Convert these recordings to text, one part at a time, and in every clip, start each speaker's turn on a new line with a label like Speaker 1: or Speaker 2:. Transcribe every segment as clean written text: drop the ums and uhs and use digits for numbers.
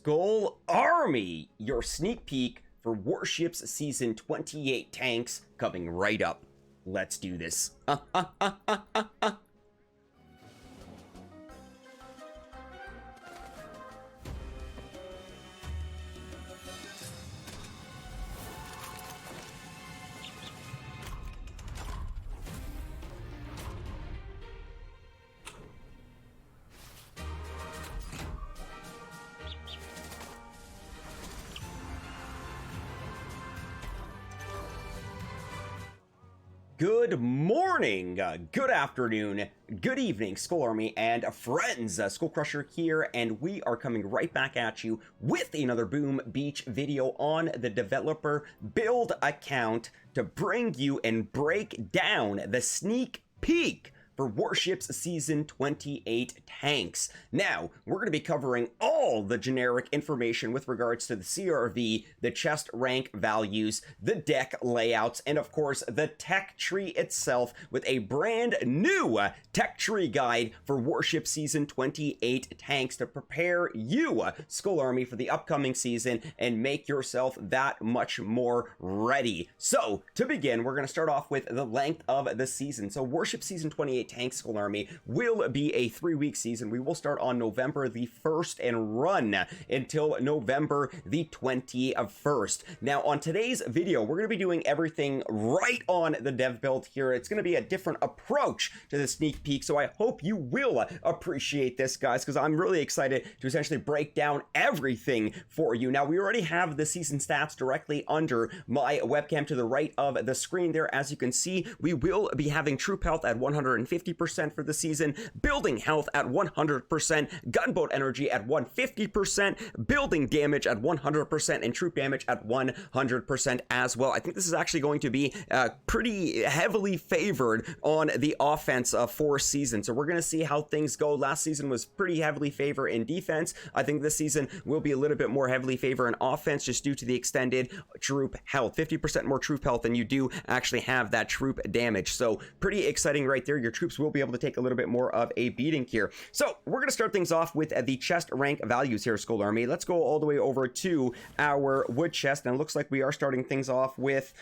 Speaker 1: Skull Army, your sneak peek for Warships Season 28 tanks coming right up. Let's do this. Good morning, good afternoon, good evening, Skull Army and friends. SkullCrusher here, and we are coming right back at you with another Boom Beach video on the developer build account to bring you and break down the sneak peek for Warships Season 28 tanks. Now, we're going to be covering all the generic information with regards to the CRV, the chest rank values, the deck layouts, and of course, the tech tree itself with a brand new tech tree guide for Warship Season 28 tanks to prepare you, Skull Army, for the upcoming season and make yourself that much more ready. So, to begin, we're going to start off with the length of the season. So, Warship Season 28 tanks, Skull Army, will be a 3-week season. We will start on November the 1st and run until November the 21st. Now, on today's video, we're going to be doing everything right on the dev build here. It's going to be a different approach to the sneak peek, so I hope you will appreciate this, guys, because I'm really excited to essentially break down everything for you. Now, we already have the season stats directly under my webcam to the right of the screen there. As you can see, we will be having troop health at 150% for the season, building health at 100%, gunboat energy at 150%, building damage at 100%, and troop damage at 100% as well. I think this is actually going to be pretty heavily favored on the offense for season. So we're going to see how things go. Last season was pretty heavily favored in defense. I think this season will be a little bit more heavily favored in offense just due to the extended troop health. 50% more troop health than you do actually have that troop damage. So pretty exciting right there. Your troops will be able to take a little bit more of a beating here. So we're going to start things off with the chest rank values here, Skull Army. Let's go all the way over to our wood chest, and it looks like we are starting things off with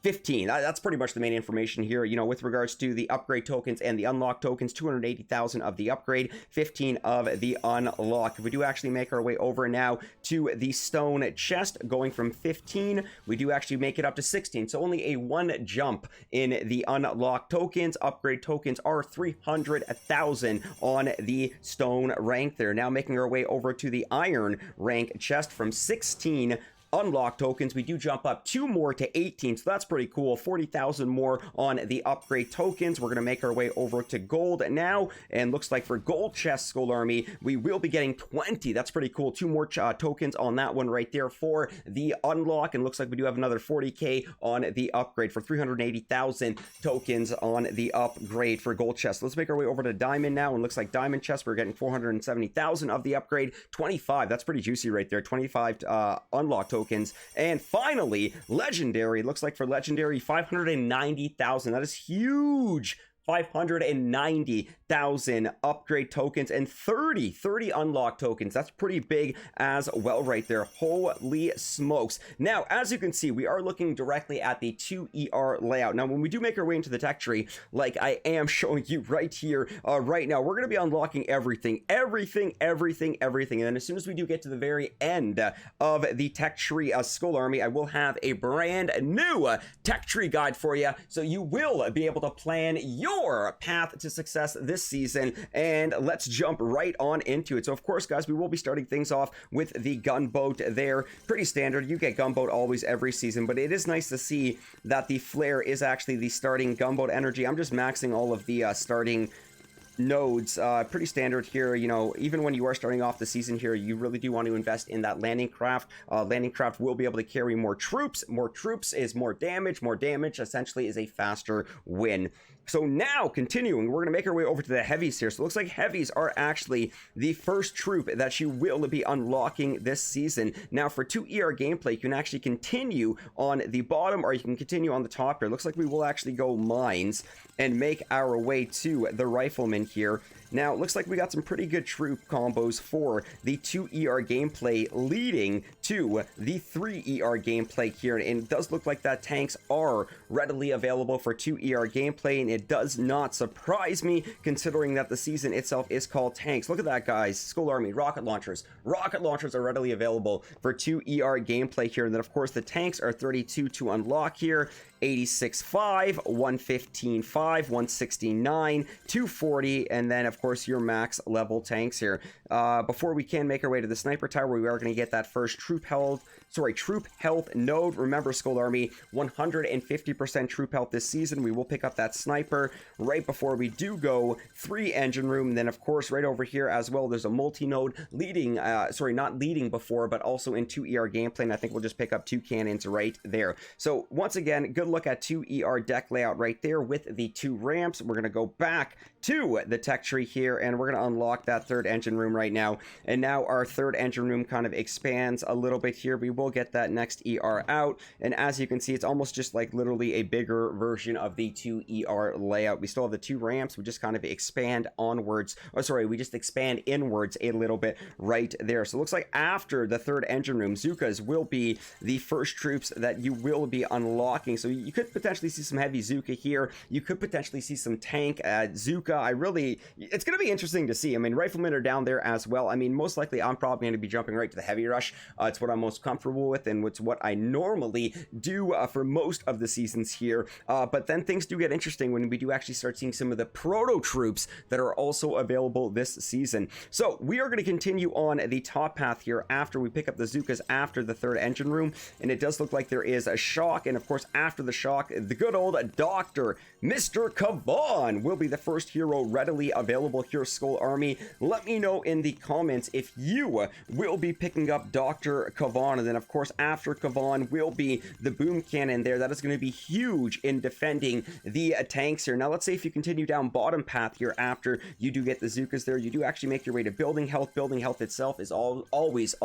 Speaker 1: 15. That's pretty much the main information here, you know, with regards to the upgrade tokens and the unlock tokens. 280,000 of the upgrade, 15 of the unlock. If we do actually make our way over now to the stone chest, going from 15, we do actually make it up to 16. So only a 1 jump in the unlock tokens. Upgrade tokens are 300,000 on the stone rank there. Now making our way over to the iron rank chest, from 16 unlock tokens, we do jump up 2 more to 18, so that's pretty cool. 40,000 more on the upgrade tokens. We're going to make our way over to gold now, and looks like for gold chest, Skull Army, we will be getting 20. That's pretty cool. 2 more tokens on that one right there for the unlock, and looks like we do have another 40k on the upgrade for 380,000 tokens on the upgrade for gold chest. Let's make our way over to diamond now, and looks like diamond chest, we're getting 470,000 of the upgrade. 25, that's pretty juicy right there. 25 unlock tokens. And finally, legendary, looks like for legendary, 590,000. That is huge. 590,000 upgrade tokens and 30 unlock tokens. That's pretty big as well right there. Holy smokes. Now, as you can see, we are looking directly at the 2ER layout. Now, when we do make our way into the tech tree, like I am showing you right here, right now, we're going to be unlocking everything. And then as soon as we do get to the very end of the tech tree, Skull Army, I will have a brand new tech tree guide for you, so you will be able to plan your path to success this season. And let's jump right on into it. So of course, guys, we will be starting things off with the gunboat there. Pretty standard. You get gunboat always every season, but it is nice to see that the flare is actually the starting gunboat energy. I'm just maxing all of the starting nodes. Pretty standard here. You know, even when you are starting off the season here, you really do want to invest in that landing craft. Landing craft will be able to carry more troops. More troops is more damage. More damage essentially is a faster win. So now, continuing, we're going to make our way over to the heavies here. So it looks like heavies are actually the first troop that you will be unlocking this season. Now, for 2ER gameplay, you can actually continue on the bottom, or you can continue on the top here. It looks like we will actually go mines and make our way to the rifleman here. Now, it looks like we got some pretty good troop combos for the 2 ER gameplay, leading to the 3 ER gameplay here, and it does look like that tanks are readily available for 2 ER gameplay, and it does not surprise me considering that the season itself is called tanks. Look at that, guys. Skull Army, rocket launchers are readily available for 2 ER gameplay here, and then of course the tanks are 32 to unlock here. 86.5, 115.5, 169, 240, and then of course your max level tanks here. Before we can make our way to the sniper tower, we are going to get that first troop health node. Remember, Skull Army, 150% troop health this season. We will pick up that sniper right before we do go 3 engine room. And then of course right over here as well, there's a multi-node leading, not leading before, but also in 2 ER gameplay, and I think we'll just pick up 2 cannons right there. So once again, good look at 2 ER deck layout right there with the 2 ramps. We're going to go back to the tech tree here, and we're going to unlock that 3rd engine room right now. And now our 3rd engine room kind of expands a little bit here. We will get that next ER out, and as you can see, it's almost just like literally a bigger version of the 2 ER layout. We still have the 2 ramps. We just kind of expand onwards, we just expand inwards a little bit right there. So it looks like after the 3rd engine room, Zookas will be the first troops that you will be unlocking. So you could potentially see some heavy Zooka here. You could potentially see some tank Zooka. It's going to be interesting to see. I mean, riflemen are down there as well. I mean, most likely I'm probably going to be jumping right to the heavy rush. It's what I'm most comfortable with, and it's what I normally do for most of the seasons here. But then things do get interesting when we do actually start seeing some of the proto troops that are also available this season. So we are going to continue on the top path here after we pick up the Zookas after the 3rd engine room, and it does look like there is a shock, and of course after the shock, the good old Dr. Mr. Kavan will be the first hero readily available here, Skull Army. Let me know in the comments if you will be picking up Dr. Kavan, and then of course after Kavan will be the boom cannon there. That is going to be huge in defending the tanks here. Now let's say if you continue down bottom path here after you do get the Zookas there, you do actually make your way to building health. Building health itself is always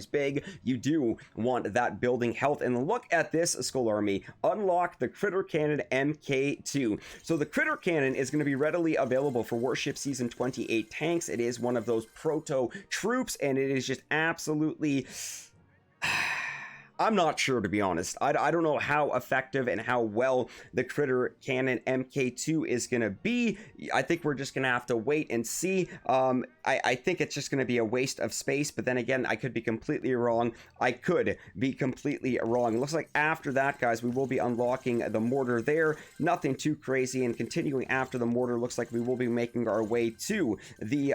Speaker 1: big. You do want that building health, and look at this, Skull Army. Unlock the Critter Cannon MK2. So the Critter Cannon is going to be readily available for Warship Season 28 tanks. It is one of those proto troops, and it is just absolutely... I'm not sure, to be honest. I don't know how effective and how well the Critter Cannon MK2 is going to be. I think we're just going to have to wait and see. I think it's just going to be a waste of space, but then again, I could be completely wrong. It looks like after that, guys, we will be unlocking the mortar there. Nothing too crazy, and continuing after the mortar, looks like we will be making our way to the...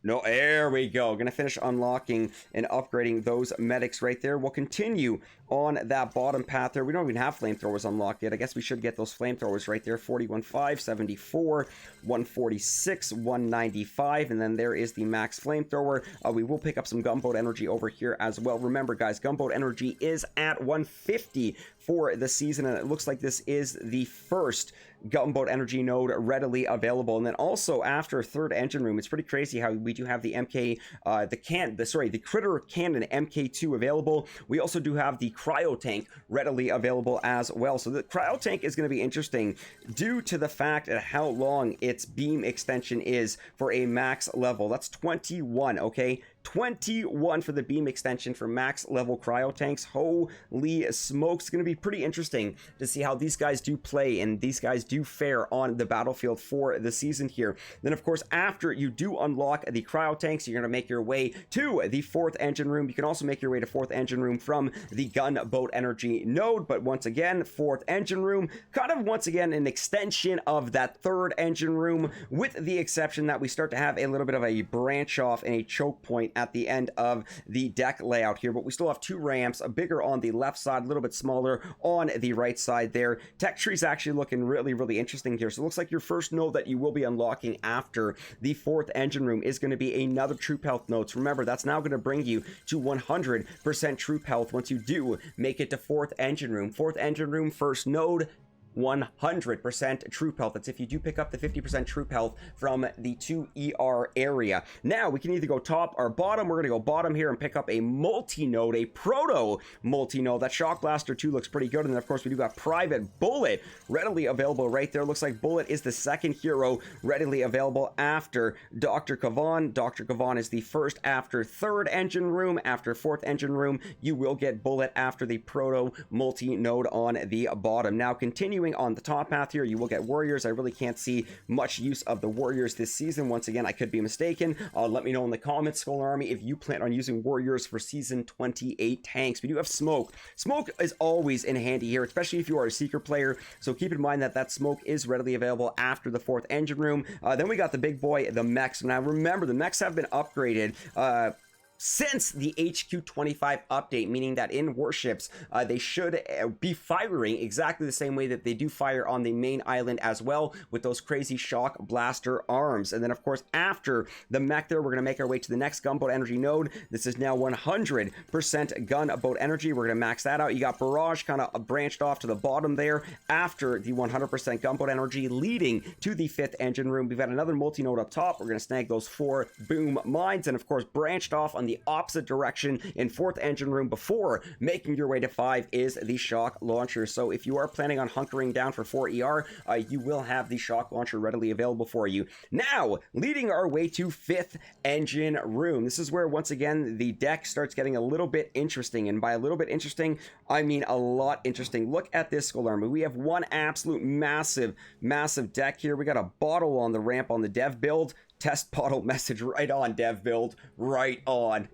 Speaker 1: No, there we go. Gonna finish unlocking and upgrading those medics right there. We'll continue on that bottom path there. We don't even have flamethrowers unlocked yet. I guess we should get those flamethrowers right there. 41.5, 74, 146, 195, and then there is the max flamethrower. We will pick up some gunboat energy over here as well. Remember, guys, gunboat energy is at 150 for the season, and it looks like this is the first gunboat energy node readily available. And then also after 3rd engine room, it's pretty crazy how we do have the the Critter Cannon MK2 available. We also do have the cryo tank readily available as well. So the cryo tank is going to be interesting due to the fact of how long its beam extension is for a max level. That's 21, okay? 21 for the beam extension for max level cryo tanks. Holy smokes, it's going to be pretty interesting to see how these guys do play and these guys do fare on the battlefield for the season here. Then of course after you do unlock the cryo tanks, you're going to make your way to the 4th engine room. You can also make your way to 4th engine room from the gunboat energy node, but once again 4th engine room kind of once again an extension of that 3rd engine room, with the exception that we start to have a little bit of a branch off and a choke point at the end of the deck layout here, but we still have 2 ramps, a bigger on the left side, a little bit smaller on the right side there. Tech tree's actually looking really interesting here. So it looks like your first node that you will be unlocking after the 4th engine room is going to be another troop health node. So remember, that's now going to bring you to 100% troop health once you do make it to 4th engine room. 4th engine room, first node. 100% troop health. That's if you do pick up the 50% troop health from the 2ER area. Now, we can either go top or bottom. We're going to go bottom here and pick up a multi-node, a proto multi-node. That Shock Blaster 2 looks pretty good. And then, of course, we do got Private Bullet readily available right there. Looks like Bullet is the second hero readily available after Dr. Kavan. Dr. Kavan is the first after third engine room. After fourth engine room, you will get Bullet after the proto multi-node on the bottom. Now, continuing on the top path here, you will get Warriors. I really can't see much use of the Warriors this season. Once again, I could be mistaken. Let me know in the comments, Skull Army, if you plan on using Warriors for Season 28 tanks. We do have Smoke. Smoke is always in handy here, especially if you are a Seeker player, so keep in mind that that Smoke is readily available after the fourth engine room. Then we got the big boy, the mechs. Now remember, the mechs have been upgraded since the HQ25 update, meaning that in warships, they should be firing exactly the same way that they do fire on the main island as well, with those crazy shock blaster arms. And then, of course, after the mech there, we're going to make our way to the next gunboat energy node. This is now 100% gunboat energy. We're going to max that out. You got Barrage kind of branched off to the bottom there after the 100% gunboat energy, leading to the fifth engine room. We've got another multi-node up top. We're going to snag those 4 boom mines, and of course, branched off on the opposite direction in fourth engine room before making your way to 5 is the shock launcher. So if you are planning on hunkering down for 4ER, you will have the shock launcher readily available for you. Now, leading our way to 5th engine room. This is where, once again, the deck starts getting a little bit interesting. And by a little bit interesting, I mean a lot interesting. Look at this, Skull Army. We have one absolute massive deck here. We got a bottle on the ramp on the dev build. Test bottle message right on, dev build, right on.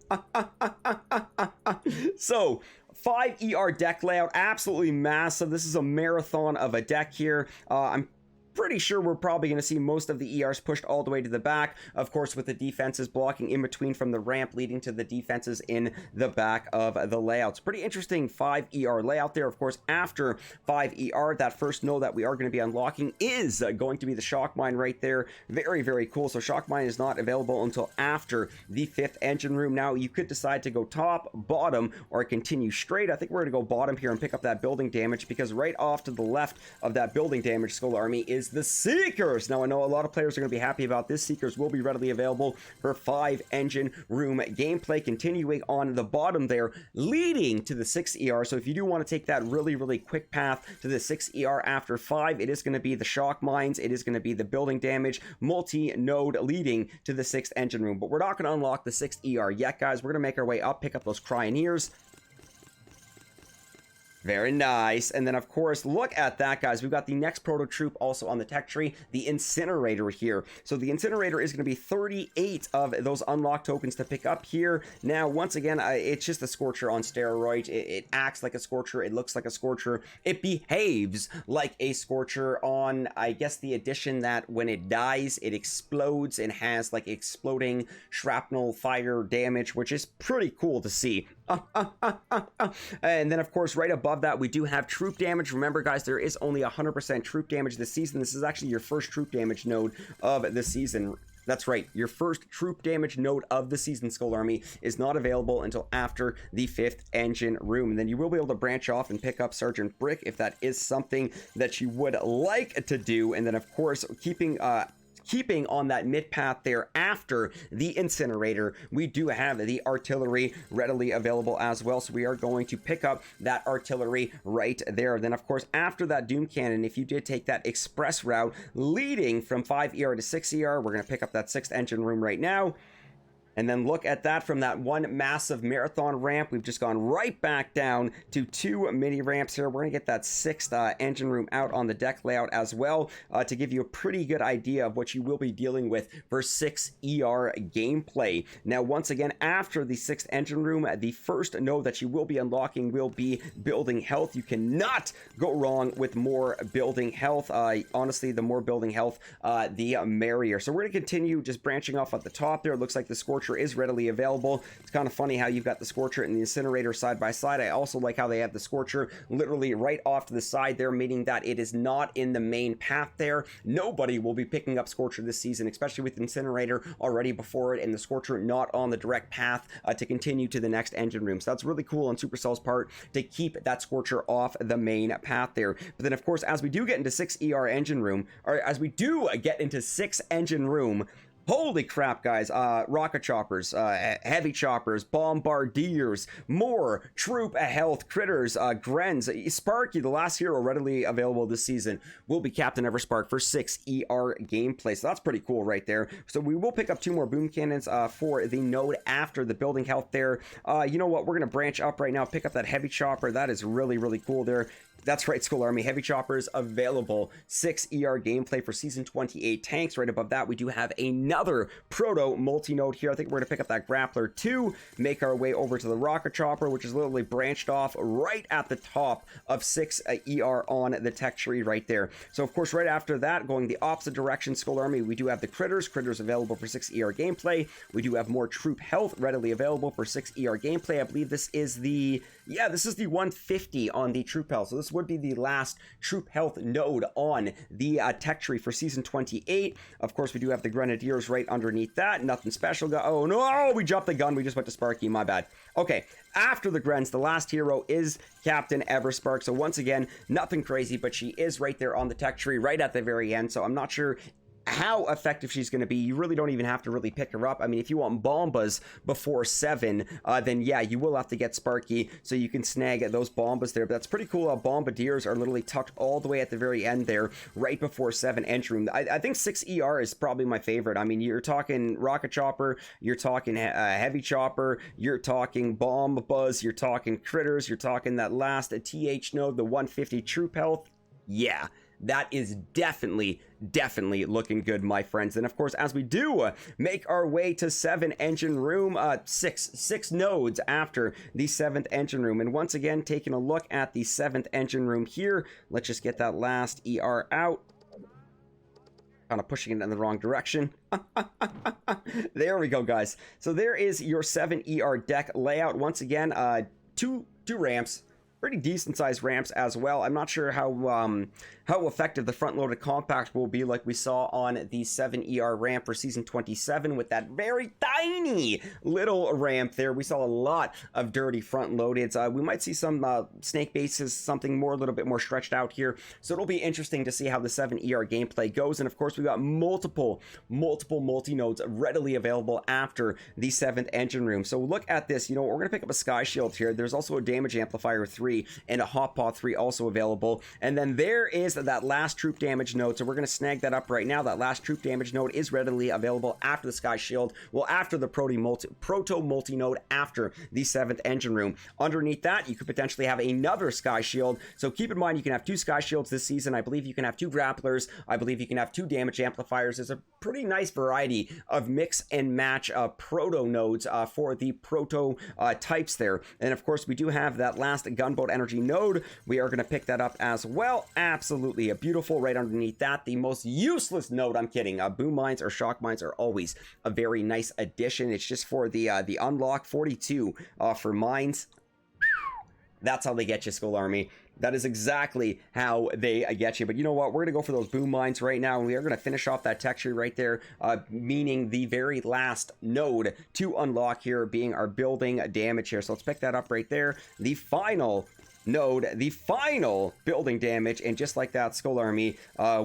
Speaker 1: So 5ER deck layout, absolutely massive. This is a marathon of a deck here. I'm pretty sure we're probably going to see most of the ERs pushed all the way to the back, of course, with the defenses blocking in between from the ramp, leading to the defenses in the back of the layouts. Pretty interesting 5ER layout there. Of course, after 5ER, that first node that we are going to be unlocking is going to be the shock mine right there. Very, very cool. So shock mine is not available until after the 5th engine room. Now, you could decide to go top, bottom, or continue straight. I think we're going to go bottom here and pick up that building damage, because right off to the left of that building damage, Skull Army, is the Seekers. Now, I know a lot of players are going to be happy about this. Seekers will be readily available for 5 engine room gameplay. Continuing on the bottom there, leading to the 6ER. So if you do want to take that really, really quick path to the 6ER after 5, it is going to be the shock mines. It is going to be the building damage multi-node leading to the 6th engine room. But we're not going to unlock the 6ER yet, guys. We're going to make our way up, pick up those Cryoneers. Very nice. And then, of course, look at that, guys. We've got the next proto troop also on the tech tree, the Incinerator here. So the Incinerator is going to be 38 of those unlocked tokens to pick up here. Now, once again, it's just a Scorcher on steroids. It acts like a Scorcher. It looks like a Scorcher. It behaves like a Scorcher on, I guess, the edition that when it dies, it explodes and has, like, exploding shrapnel fire damage, which is pretty cool to see. And then, of course, right above that, we do have troop damage. Remember, guys, there is only 100% troop damage this season. This is actually your first troop damage node of the season. That's right, your first troop damage node of the season, Skull Army, is not available until after the 5th engine room. And then you will be able to branch off and pick up Sergeant Brick if that is something that you would like to do. And then, of course, keeping on that mid path there after the Incinerator, we do have the artillery readily available as well. So we are going to pick up that artillery right there. Then, of course, after that Doom Cannon, if you did take that express route leading from 5ER to 6ER, we're going to pick up that 6th engine room right now. And then look at that, from that one massive marathon ramp, we've just gone right back down to 2 mini ramps here. We're going to get that 6th engine room out on the deck layout as well, to give you a pretty good idea of what you will be dealing with for 6ER gameplay. Now, once again, after the 6th engine room, the first node that you will be unlocking will be building health. You cannot go wrong with more building health. Honestly, the more building health, the merrier. So we're going to continue just branching off at the top there. It looks like the Scorcher Scorcher is readily available. It's kind of funny how you've got the Scorcher and the Incinerator side by side. I also like how they have the Scorcher literally right off to the side there, meaning that it is not in the main path there. Nobody will be picking up Scorcher this season, especially with Incinerator already before it and the Scorcher not on the direct path to continue to the next engine room. So that's really cool on Supercell's part to keep that Scorcher off the main path there. But then, of course, as we do get into 6 ER engine room, or as we do get into 6 engine room, holy crap, guys. Rocket choppers, heavy choppers, bombardiers, more troop health critters, Grens, Sparky, the last hero readily available this season, will be Captain Everspark for 6 ER gameplay. So that's pretty cool right there. So we will pick up 2 more boom cannons for the node after the building health there. You know what? We're going to branch up right now, pick up that heavy chopper. That is really, really cool there. That's right, Skull Army. Heavy choppers available. 6 ER gameplay for Season 28 tanks. Right above that, we do have another Proto multi-node here. I think we're going to pick up that Grappler too. Make our way over to the Rocket Chopper, which is literally branched off right at the top of 6 ER on the tech tree right there. So, of course, right after that, going the opposite direction, Skull Army, we do have the Critters. Critters available for 6 ER gameplay. We do have more Troop Health readily available for 6 ER gameplay. I believe this is the... Yeah, this is the 150 on the Troop Health. So this would be the last Troop Health node on the tech tree for Season 28. Of course, we do have the Grenadiers right underneath that. Nothing special. Oh, no, we dropped the gun. We just went to Sparky. My bad. Okay, after the Grens, the last hero is Captain Everspark. So once again, nothing crazy, but she is right there on the tech tree right at the very end. So I'm not sure how effective she's going to be. You really don't even have to really pick her up. I mean, if you want Bombas before 7, then yeah, you will have to get Sparky so you can snag those Bombas there. But that's pretty cool. Bombardiers are literally tucked all the way at the very end there, right before 7 entry room. I think 6 ER is probably my favorite. I mean, you're talking Rocket Chopper, you're talking Heavy Chopper, you're talking Bombas, you're talking Critters, you're talking that last TH node, the 150 Troop Health. Yeah, that is definitely looking good, my friends. And of course, as we do make our way to 7 engine room, six nodes after the 7th engine room. And once again, taking a look at the 7th engine room here, let's just get that last ER out. Kind of pushing it in the wrong direction. There we go, guys. So there is your 7 ER deck layout. Once again, two ramps. Pretty decent sized ramps as well. I'm not sure how effective the front loaded compact will be, like we saw on the 7 ER ramp for Season 27 with that very tiny little ramp there. We saw a lot of dirty front loadeds. We might see some snake bases, something more, a little bit more stretched out here. So it'll be interesting to see how the 7 ER gameplay goes. And of course, we've got multiple multi-nodes readily available after the 7th engine room. So look at this. You know, we're going to pick up a Sky Shield here. There's also a Damage Amplifier 3 and a Hot Paw 3 also available. And then there is that last troop damage node. So we're going to snag that up right now. That last troop damage node is readily available after the Sky Shield. Well, after the Proto multi-node after the 7th engine room. Underneath that, you could potentially have another Sky Shield. So keep in mind, you can have 2 Sky Shields this season. I believe you can have 2 grapplers. I believe you can have 2 damage amplifiers. There's a pretty nice variety of mix and match Proto nodes for the Proto types there. And of course, we do have that last gunboat energy node. We are going to pick that up as well. Absolutely a beautiful. Right underneath that, the most useless node. I'm kidding. Boom mines or shock mines are always a very nice addition. It's just for the unlock 42 for mines. That's how they get you, Skull Army. That is exactly how they get you. But you know what? We're going to go for those boom mines right now. And we are going to finish off that tech tree right there, meaning the very last node to unlock here being our building damage here. So let's pick that up right there. The final node, the final building damage. And just like that, Skull Army,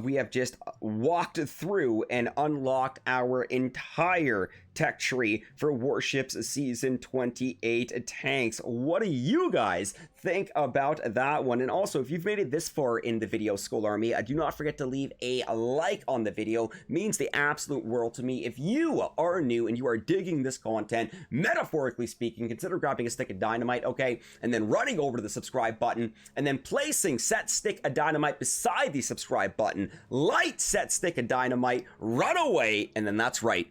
Speaker 1: we have just walked through and unlocked our entire tech tree for Warships Season 28 tanks. What do you guys think about that one? And also, if you've made it this far in the video, Skull Army, do not forget to leave a like on the video. Means the absolute world to me. If you are new and you are digging this content, metaphorically speaking, consider grabbing a stick of dynamite, okay, and then running over to the subscribe button and then placing set stick of dynamite beside the subscribe button. Light set stick of dynamite, run away, and then that's right,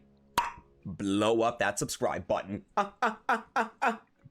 Speaker 1: blow up that subscribe button.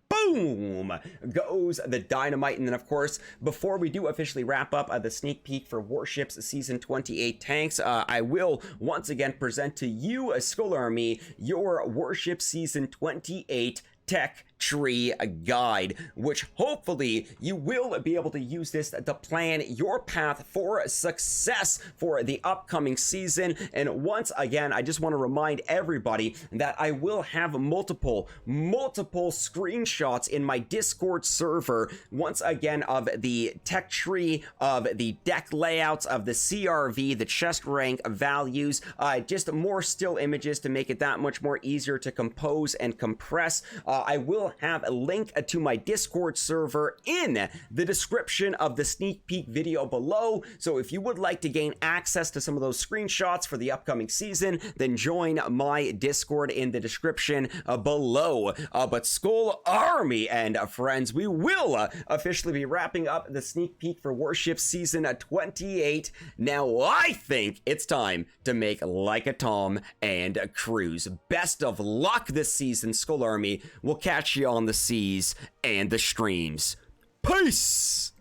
Speaker 1: Boom! boom goes the dynamite. And then, of course, before we do officially wrap up the sneak peek for Warships Season 28 tanks, I will once again present to you, Skull Army, your Warships Season 28 tech tree guide, which hopefully you will be able to use this to plan your path for success for the upcoming season. And once again, I just want to remind everybody that I will have multiple screenshots in my Discord server, once again, of the tech tree, of the deck layouts, of the CRV, the chest rank values, just more still images to make it that much more easier to compose and compress. I will have a link to my Discord server in the description of the sneak peek video below. So if you would like to gain access to some of those screenshots for the upcoming season, then join my Discord in the description below. But Skull Army and friends, we will officially be wrapping up the sneak peek for Warships Season 28. Now I think it's time to make like a Tom and cruise. Best of luck this season, Skull Army. We'll catch you on the seas and the streams. Peace!